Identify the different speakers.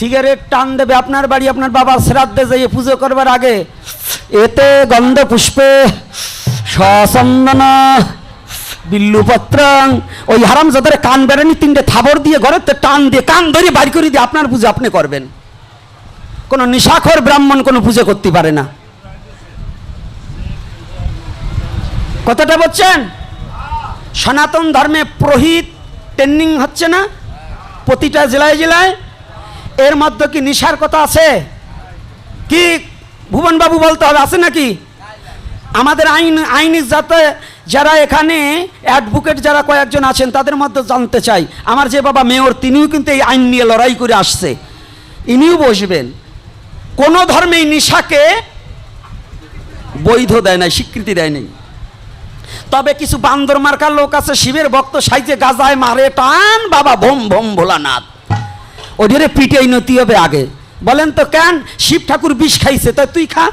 Speaker 1: Cigarette টান দেবে আপনার বাড়ি আপনার বাবার শ্রাদ্ধে যাইয়ে পুজো করবার আগে, এতে গন্ধ পুষ্পে সচন্দন বিল্লুপত্র, ওই হারাম যাদের কান বেড়ানি তিনটে থাবর দিয়ে ঘরে তো টান দিয়ে কান ধরে বাড়ি করে দিয়ে আপনার পুজো আপনি করবেন। কোনো নিশাখর ব্রাহ্মণ কোনো পুজো করতে পারে না। কথাটা বলছেন? সনাতন ধর্মে প্রহিত ট্রেনিং হচ্ছে না প্রতিটা জেলায় জেলায়? এর মধ্যে কি নিশার কথা আছে কি ভুবনবাবু বলতে হবে, আছে নাকি? আমাদের আইনি যাতে যারা এখানে অ্যাডভোকেট যারা কয়েকজন আছেন তাদের মধ্যে জানতে চাই, আমার যে বাবা মেয়র তিনিও কিন্তু এই আইন নিয়ে লড়াই করে আসছে, ইনিও বসবেন। কোনো ধর্মেই নিশাকে বৈধ দেয় নাই, স্বীকৃতি দেয় নাই। তবে কিছু বান্দর মার্কার লোক আছে শিবের ভক্ত সাইজে গাজায় মারে টান, বাবা ভোম ভোম ভোলানাথ, ওদের পিটিয়ে নতি হবে আগে। বলেন তো কেন? শিব ঠাকুর বিষ খাইছে, তাই তুই খা।